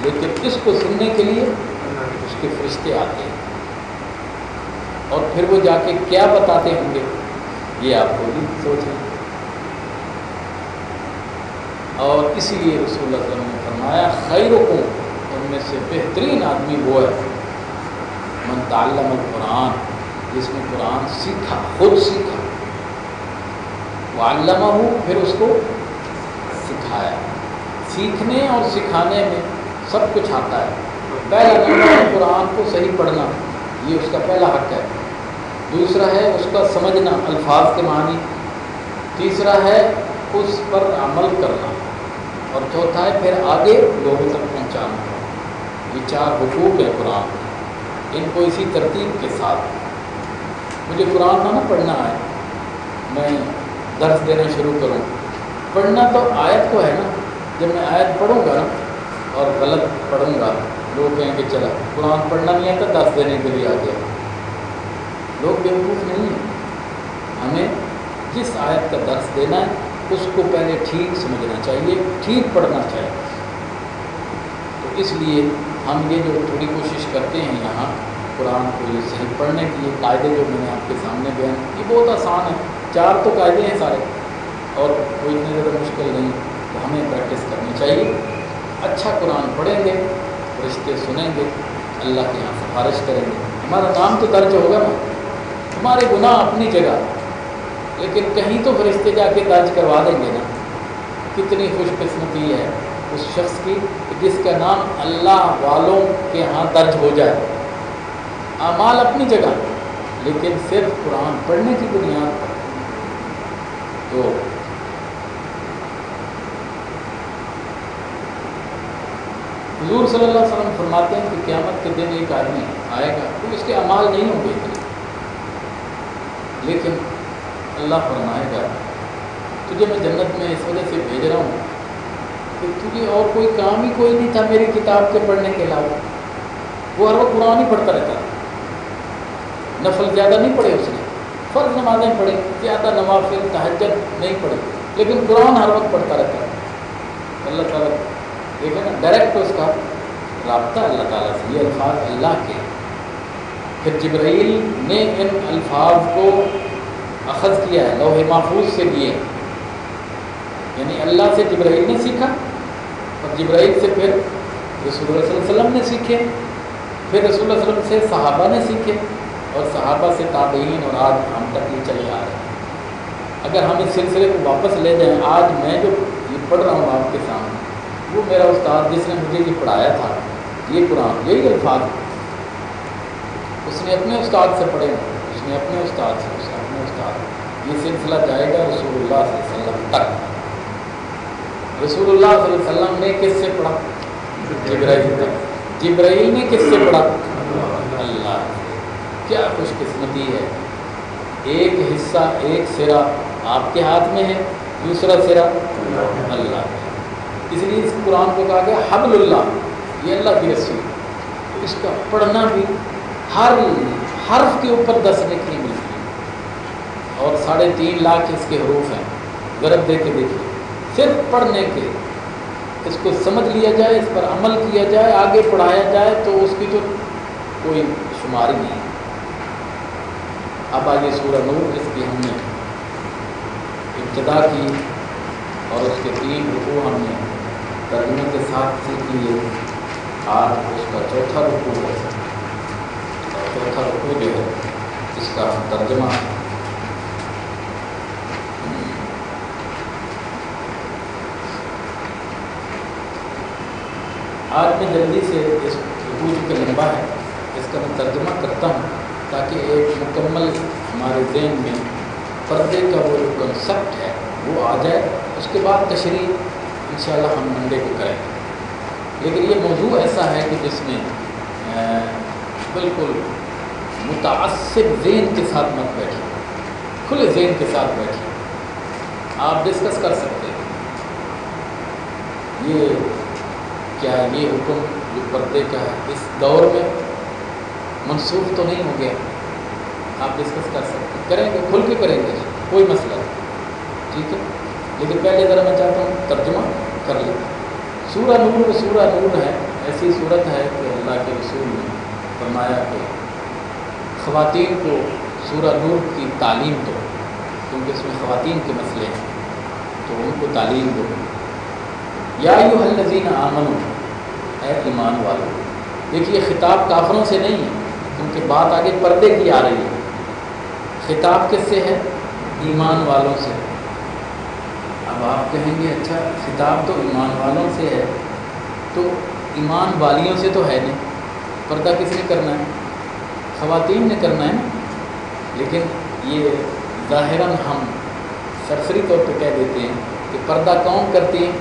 لیکن اس کو سننے کے لیے اس کے فرشتے آتے ہیں، اور پھر وہ جا کے کیا بتاتے ہوں گے یہ آپ کو بھی سوچیں۔ اور اسی لیے رسول اللہ صلی اللہ علیہ وسلم نے فرمایا خیرکم، ان میں سے بہترین آدمی وہ ہے من تعلم القرآن، جس نے قرآن سیکھا، خود سیکھا، وعلمہ، پھر اس کو سکھایا۔ سیکھنے اور سکھانے میں سب کچھ آتا ہے۔ پہلا نمبر ہے قرآن کو صحیح پڑھنا، یہ اس کا پہلا حق ہے۔ دوسرا ہے اس کا سمجھنا، الفاظ کے معنی۔ تیسرا ہے اس پر عمل کرنا، اور چوتھا ہے پھر آگے لوگوں تک پہنچانا۔ یہ 4 حقوق ہیں قرآن کے، ان کو اسی ترتیب کے ساتھ۔ مجھے قرآن نہ پڑھنا ہے، میں درس دینا شروع کروں، پڑھنا تو آیت کو ہے نا۔ جب میں آیت پڑھوں گا اور غلط پڑھوں گا، لوگ کہیں کہ چلا قرآن پڑھنا نہیں آتا، درس دینے کے لیے آ گیا۔ لوگ بیوقوف نہیں ہیں۔ ہمیں جس آیت کا درس دینا ہے اس کو پہلے ٹھیک سمجھنا چاہیے، ٹھیک پڑھنا چاہیے۔ تو اس لیے ہم یہ جو تھوڑی کوشش کرتے ہیں یہاں قرآن کو یہ صحیح پڑھنے کی، یہ قاعدے جو میں نے آپ کے سامنے بیان، یہ بہت آسان ہے، 4 تو قاعدے ہیں سارے، اور کوئی اتنے زیادہ مشکل نہیں، تو ہمیں پریکٹس کرنی چاہیے۔ اچھا قرآن پڑھیں گے، فرشتے سنیں گے، اللہ کے یہاں سفارش کریں گے، ہمارا نام تو درج ہوگا نا۔ ہمارے گناہ اپنی جگہ، لیکن کہیں تو فرشتے جا کے درج کروا دیں گے نا۔ کتنی خوش قسمتی ہے اس شخص کی جس کا نام اللہ والوں کے ہاں درج ہو جائے۔ اعمال اپنی جگہ، لیکن صرف قرآن پڑھنے کی بنیاد پر۔ تو حضور صلی اللہ علیہ وسلم فرماتے ہیں کہ قیامت کے دن ایک آدمی آئے گا، تو اس کے اعمال نہیں ہوں گے اتنے، لیکن اللہ فرمائے گا تجھے میں جنت میں اس وجہ سے بھیج رہا ہوں کہ تجھے اور کوئی کام ہی کوئی نہیں تھا میری کتاب کے پڑھنے کے علاوہ۔ وہ ہر وقت قرآن ہی پڑھتا رہتا ہے، نفل زیادہ نہیں پڑھے اس نے، فرض نمازیں پڑھی، زیادہ نوافل تہجد نہیں پڑھی، لیکن قرآن ہر وقت پڑھتا رہتا ہے۔ اللہ تعالیٰ دیکھیں نا، ڈائریکٹ اس کا رابطہ اللہ تعالیٰ سے، یہ الفاظ اللہ کے۔ پھر جبرائیل نے ان الفاظ کو اخذ کیا ہے، لوح محفوظ سے لیے، یعنی اللہ سے جبرائیل نے سیکھا، اور جبرائیل سے پھر رسول اللہ صلی اللہ علیہ وسلم نے سیکھے، پھر رسول اللہ صلی اللہ علیہ وسلم سے صحابہ نے سیکھے، اور صحابہ سے تابعین، اور آج ہم تک یہ چلے آ رہے ہیں۔ اگر ہم اس سلسلے کو واپس لے جائیں، آج میں جو یہ پڑھ رہا ہوں آپ کے سامنے، وہ میرا استاد جس نے مجھے یہ پڑھایا تھا، یہ قرآن یہی الفاظ، اس نے اپنے استاد سے پڑھے، اس نے اپنے استاد سے، اس نے اپنے استاد، یہ سلسلہ جائے گا رسول اللہ صلی اللہ علیہ وسلم تک۔ رسول اللہ صلی اللہ علیہ وسلم نے کس سے پڑھا؟ جبرائیل تک۔ جبرائیل نے کس سے پڑھا؟ اللہ سے۔ کیا خوش قسمتی ہے، ایک حصہ، ایک سرا آپ کے ہاتھ میں ہے، دوسرا سرا اللہ کا۔ اس لیے اس قرآن کو کہا گیا حبل اللہ، یہ اللہ کی رسی، تو اس کا پڑھنا بھی ہر حرف کے اوپر 10 نیکی ملتی ہے، اور 3.5 لاکھ اس کے حروف ہیں، ضرب دے کے دیکھیے، صرف پڑھنے کے، اس کو سمجھ لیا جائے، اس پر عمل کیا جائے، آگے پڑھایا جائے تو اس کی تو کوئی شمار ہی نہیں۔ اب آگے سورہ نور، جس کی ہم نے ابتدا کی اور اس کے 3 رکوع ہم نے ترجمے کے ساتھ سیکھ لیے، آج اس کا 4تھا رکوع ہے، اور 4تھا رکوع جو ہے اس کا ترجمہ آج میں جلدی سے اس رکوع کے لمبا ہے، اس کا میں ترجمہ کرتا ہوں تاکہ ایک مکمل ہمارے ذہن میں پردے کا وہ جو کنسپٹ ہے وہ آ جائے۔ اس کے بعد تشریح انشاءاللہ ہم منڈے کو کریں گے، لیکن یہ موضوع ایسا ہے کہ جس میں بالکل متعصب ذہن کے ساتھ مت بیٹھیں، کھلے ذہن کے ساتھ بیٹھیں، آپ ڈسکس کر سکتے ہیں۔ یہ کیا یہ حکم جو پردے کا ہے اس دور میں منسوخ تو نہیں ہو گیا؟ آپ ڈسکس کر سکتے ہیں، کریں گے، کھل کے کریں گے، کوئی مسئلہ نہیں، ٹھیک ہے۔ لیکن پہلے ذرا میں چاہتا ہوں ترجمہ کر لیں۔ سورہ نور ہے، ایسی صورت ہے کہ اللہ کے رسول نے فرمایا کہ خواتین کو سورہ نور کی تعلیم دو، کیونکہ اس میں خواتین کے مسئلے ہیں، تو ان کو تعلیم دو۔ یا ایھا الذین آمنوا، اے ایمان والو۔ دیکھیے خطاب کافروں سے نہیں ہے، کیونکہ بات آگے پردے کی آ رہی ہے۔ خطاب کس سے ہے؟ ایمان والوں سے۔ اب آپ کہیں گے اچھا خطاب تو ایمان والوں سے ہے، تو ایمان والیوں سے تو ہے نہیں، پردہ کس نے کرنا ہے؟ خواتین نے کرنا ہے نا۔ لیکن یہ ظاہراً ہم سرسری طور پہ کہہ دیتے ہیں کہ پردہ کون کرتی ہیں؟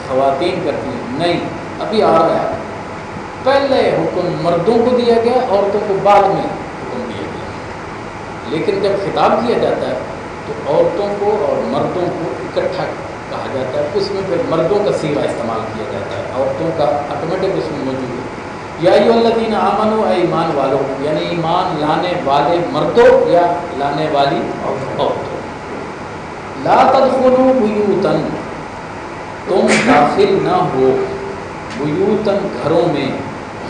خواتین کرتی ہیں۔ نہیں، ابھی آ رہا ہے، پہلے حکم مردوں کو دیا گیا، عورتوں کو بعد میں حکم دیا گیا۔ لیکن جب خطاب کیا جاتا ہے تو عورتوں کو اور مردوں کو اکٹھا کہا جاتا ہے، اس میں پھر مردوں کا صیغہ استعمال کیا جاتا ہے، عورتوں کا آٹومیٹک اس میں موجود ہے۔ یا ایھا الذین آمنوا، اے ایمان والو، یعنی ایمان لانے والے مردوں یا لانے والی عورتوں، لا تدخلوا بیوتا، تم داخل نہ ہو، بیوتاً گھروں میں،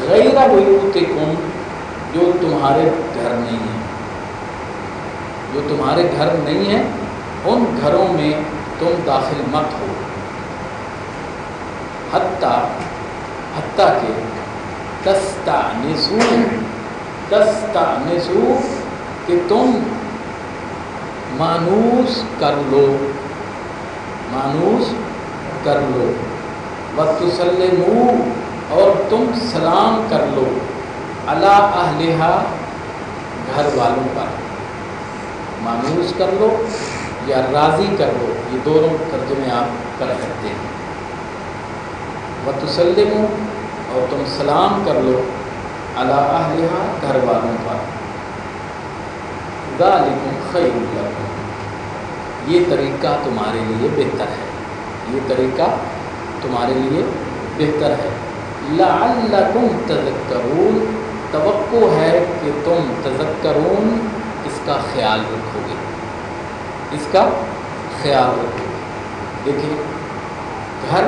غیر بیوتکم، جو تمہارے گھر نہیں ہیں، جو تمہارے گھر نہیں ہیں ان گھروں میں تم داخل مت ہو، حتیٰ کہ تستأنسوا کہ تم مانوس کر لو، وتسلموا، اور تم سلام کر لو، علی اہلہا، گھر والوں پر۔ مانوس کر لو یا راضی کر لو، یہ دونوں ترجمے آپ کر سکتے ہیں۔ وتسلموا، اور تم سلام کر لو، علی اہلہا، گھر والوں پر۔ ذالکم خیر لکم، یہ طریقہ تمہارے لیے بہتر ہے، یہ طریقہ تمہارے لیے بہتر ہے۔ لعلکم تذکرون، توقع ہے کہ تم تذکرون، اس کا خیال رکھو گے، اس کا خیال رکھو گے۔ دیکھیں گھر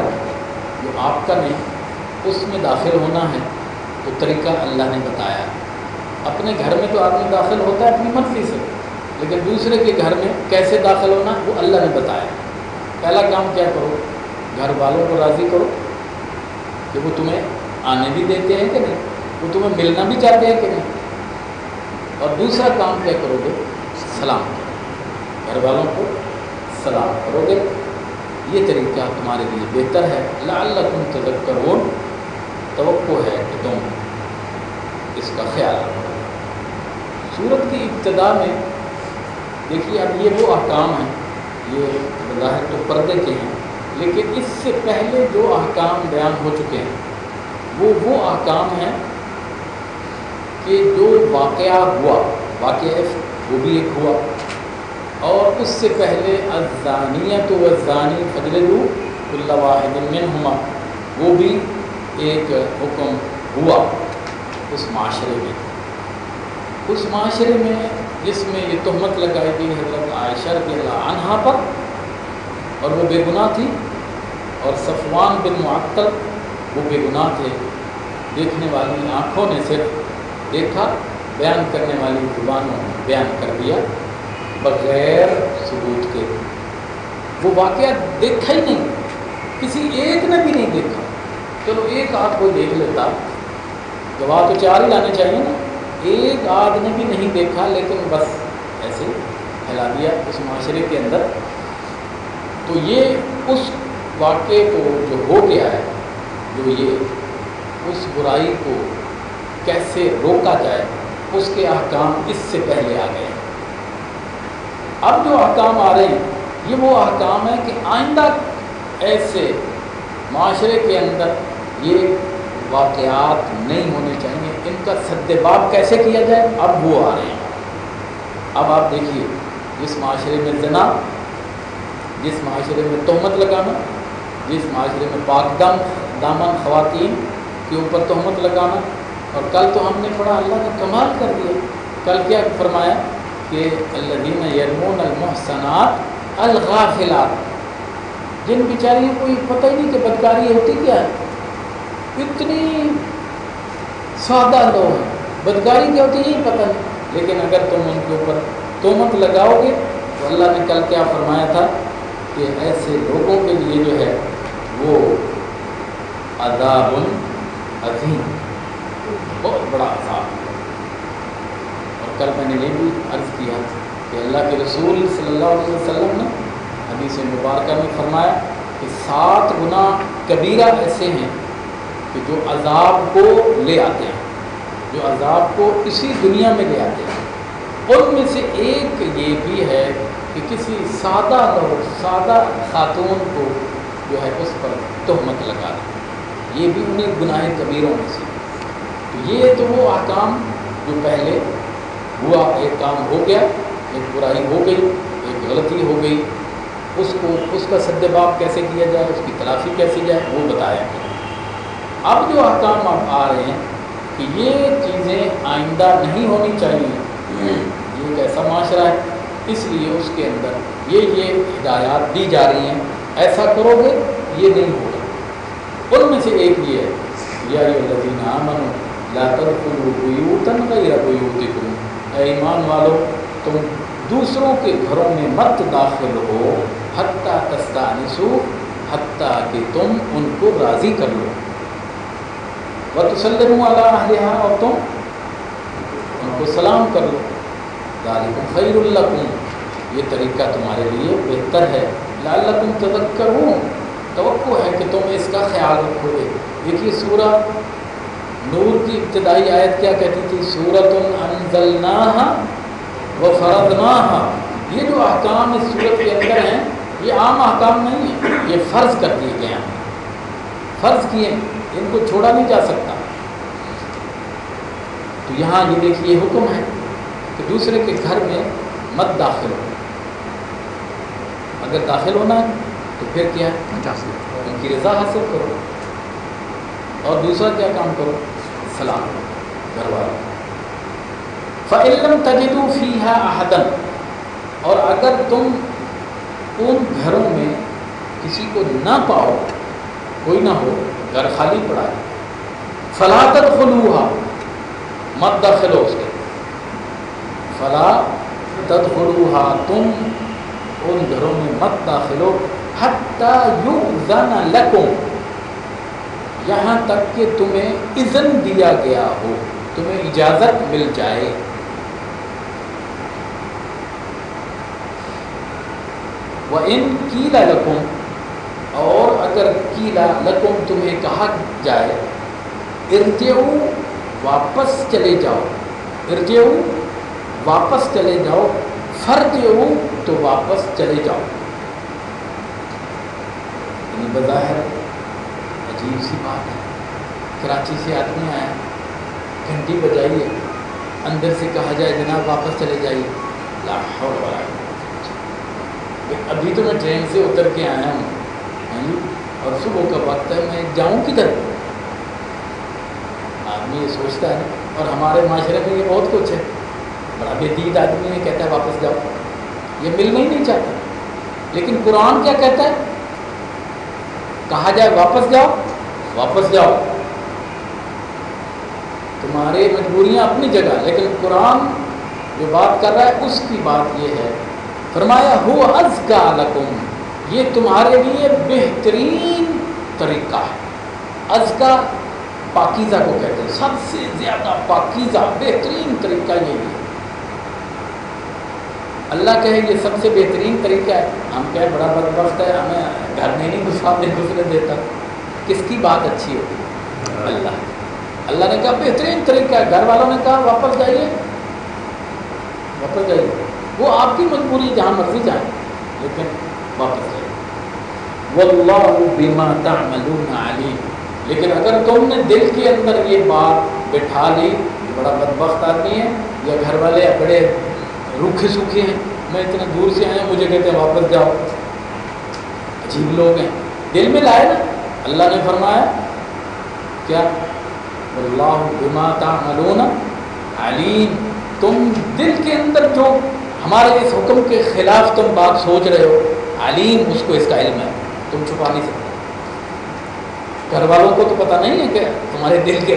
جو آپ کا نہیں، اس میں داخل ہونا ہے تو طریقہ اللہ نے بتایا۔ اپنے گھر میں تو آدمی داخل ہوتا ہے اپنی مرضی سے، لیکن دوسرے کے گھر میں کیسے داخل ہونا وہ اللہ نے بتایا۔ پہلا کام کیا کرو؟ گھر والوں کو راضی کرو کہ وہ تمہیں آنے بھی دیتے ہیں کہ نہیں، وہ تمہیں ملنا بھی چاہتے ہیں کہ نہیں۔ اور دوسرا کام کیا کرو گے؟ سلام کرو، گھر والوں کو سلام کرو گے، یہ طریقہ تمہارے لیے بہتر ہے۔ لعلکم تذکرون، توقع ہے کہ تم اس کا خیال رکھو۔ سورت کی ابتدا میں دیکھیے، اب یہ وہ احکام ہیں، یہ بظاہر تو پردے کے ہیں، لیکن اس سے پہلے جو احکام بیان ہو چکے ہیں وہ احکام ہیں کہ جو واقعہ ہوا، واقعہ وہ بھی ایک ہوا، اور اس سے پہلے الزانیۃ والزانی فاجلدوا کل واحد منہما، وہ بھی ایک حکم ہوا اس معاشرے میں۔ اس معاشرے میں جس میں یہ تہمت لگائی گئی حضرت عائشہ رضی اللہ عنہا پر، اور وہ بے گناہ تھی، اور صفوان بن معطل وہ بے گناہ تھے، دیکھنے والی آنکھوں نے صرف دیکھا، بیان کرنے والی زبانوں نے بیان کر دیا بغیر ثبوت کے۔ وہ واقعہ دیکھا ہی نہیں، کسی ایک نے بھی نہیں دیکھا۔ چلو ایک آدھ کوئی دیکھ لیتا، گواہ تو چار ہی لانے چاہیے نا، ایک آدھ نے بھی نہیں دیکھا، لیکن بس ایسے پھیلا دیا اس معاشرے کے اندر۔ تو یہ اس واقعے کو جو ہو گیا ہے، جو یہ اس برائی کو کیسے روکا جائے، اس کے احکام اس سے پہلے آ گئے ہیں۔ اب جو احکام آ رہے ہیں یہ وہ احکام ہیں کہ آئندہ ایسے معاشرے کے اندر یہ واقعات نہیں ہونے چاہیے، ان کا سد باب کیسے کیا جائے، اب وہ آ رہے ہیں۔ اب آپ دیکھیے، جس معاشرے میں زنا، جس معاشرے میں تہمت لگانا، جس معاشرے میں پاک دامن خواتین کے اوپر تہمت لگانا، اور کل تو ہم نے پڑھا اللہ نے کمال کر دیا، کل کیا فرمایا کہ الذین یرمون المحصنات الغافلات، جن بیچاریوں کو یہ پتہ ہی نہیں کہ بدکاری ہوتی کیا ہے، اتنی سادہ لوگ ہیں، بدکاری کیا ہوتی ہے یہ پتہ نہیں، لیکن اگر تم ان کے اوپر تہمت لگاؤ گے تو اللہ نے کل کیا فرمایا تھا کہ ایسے لوگوں کے لیے جو ہے وہ عذاب عظیم، بہت بڑا عذاب۔ اور کل میں نے یہ بھی عرض کیا کہ اللہ کے رسول صلی اللہ علیہ وسلم نے حدیث مبارکہ میں فرمایا کہ 7 گناہ کبیرہ ایسے ہیں کہ جو عذاب کو لے آتے ہیں، جو عذاب کو اسی دنیا میں لے آتے ہیں۔ ان میں سے ایک یہ بھی ہے کہ کسی سادہ خاتون کو جو ہے اس پر تہمت لگا دیں، یہ بھی انہیں گناہ کبیروں میں سے۔ تو یہ تو وہ احکام جو پہلے ہوا، ایک کام ہو گیا، ایک برائی ہو گئی، ایک غلطی ہو گئی، اس کا سدباب کیسے کیا جائے، اس کی تلافی کیسے جائے، وہ بتایا گیا۔ اب جو احکام اب آ رہے ہیں کہ یہ چیزیں آئندہ نہیں ہونی چاہیے، یہ ایک ایسا معاشرہ ہے، اس لیے اس کے اندر یہ ہدایات دی جا رہی ہیں، ایسا کرو گے یہ نہیں ہوگا۔ ان میں سے ایک یہ ہے یا ایھا الذین آمنوا لا تدخلوا بیوتا غیر بیوتکم، اے ایمان والو تم دوسروں کے گھروں میں مت داخل ہو حتیٰ تستأنسوا، حتیٰ کہ تم ان کو راضی کر لو، وتسلموا علی اہلہا، اور تم ان کو سلام کر لو، ذالکم خیر لکم، یہ طریقہ تمہارے لیے بہتر ہے، لعلکم تذکرون، توقع ہے کہ تم اس کا خیال رکھو گے۔ دیکھیے سورہ نور کی ابتدائی آیت کیا کہتی تھی؟ سورۃ انزلناہا وفرضناہا، یہ جو احکام اس سورت کے اندر ہیں یہ عام احکام نہیں ہیں، یہ فرض کر دیے گئے ہیں، فرض کیے، ان کو چھوڑا نہیں جا سکتا۔ تو یہاں یہ دیکھیے حکم ہے کہ دوسرے کے گھر میں مت داخل ہو، اگر داخل ہونا ہے تو پھر کیا ہے؟ ان کی رضا حاصل کرو، اور دوسرا کیا کام کرو؟ سلام گھر والوں۔ فَإِن لَّمْ تَجِدُوا فِيهَا أَحَدًا، اور اگر تم ان گھروں میں کسی کو نہ پاؤ، کوئی نہ ہو، گھر خالی پڑا ہے، فَلَا تَدْخُلُوهَا، مت داخل ہو اس کے، فَلَا تَدْخُلُوهَا، تم ان گھروں میں مت داخل ہو، حَتَّى يُؤْذَنَ لَكُمْ، یہاں تک کہ تمہیں اذن دیا گیا ہو، تمہیں اجازت مل جائے۔ وَإِن قِيلَ لَكُمْ، اور اگر قِيلَ لَكُمْ تمہیں کہا جائے، ارجعوا، واپس چلے جاؤ، ارجعوا واپس چلے جاؤ، فرجعوا تو واپس چلے جاؤ، یعنی بظاہر عجیب سی بات ہے، کراچی سے آدمی آیا، گھنٹی بجائیے، اندر سے کہا جائے جناب واپس چلے جائیے، لا حول ولا قوة، ابھی تو میں ٹرین سے اتر کے آیا ہوں اور صبح کا وقت ہے، میں جاؤں کدھر؟ آدمی یہ سوچتا ہے، اور ہمارے معاشرے میں یہ بہت کچھ ہے، بڑا بے دید آدمی ہے، کہتا ہے واپس جاؤ، یہ ملنا ہی نہیں چاہتا۔ لیکن قرآن کیا کہتا ہے؟ کہا جائے واپس جاؤ، واپس جاؤ، تمہاری مجبوریاں اپنی جگہ، لیکن قرآن جو بات کر رہا ہے اس کی بات یہ ہے، فرمایا هو ازکا لکم، یہ تمہارے لیے بہترین طریقہ ہے۔ ازکا پاکیزہ کو کہتے ہیں، سب سے زیادہ پاکیزہ بہترین طریقہ یہی ہے۔ اللہ کہے یہ سب سے بہترین طریقہ ہے، ہم کہیں بڑا بدبخت ہے، ہمیں گھر میں نہیں گھسنے دیتا، کس کی بات اچھی ہوتی؟ اللہ نے کہا بہترین طریقہ ہے، گھر والوں نے کہا واپس جائیے، واپس جائیے، وہ آپ کی مجبوری، جہاں مرضی جائیں، لیکن واپس جائیے۔ واللہ بما تعملون علیم، لیکن اگر تم نے دل کے اندر یہ بات بٹھا لی کہ بڑا بدبخت آدمی ہے، یا گھر والے بڑے روکھے سوکھے ہیں، میں اتنا دور سے آیا، مجھے کہتے ہیں واپس جاؤ، عجیب لوگ ہیں، دل میں لائے نا، اللہ نے فرمایا کیا؟ واللہ بما تعملون علیم، تم دل کے اندر جو ہمارے اس حکم کے خلاف تم بات سوچ رہے ہو، علیم، اس کو اس کا علم ہے، تم چھپا نہیں سکتے۔ گھر والوں کو تو پتہ نہیں ہے کہ تمہارے دل کے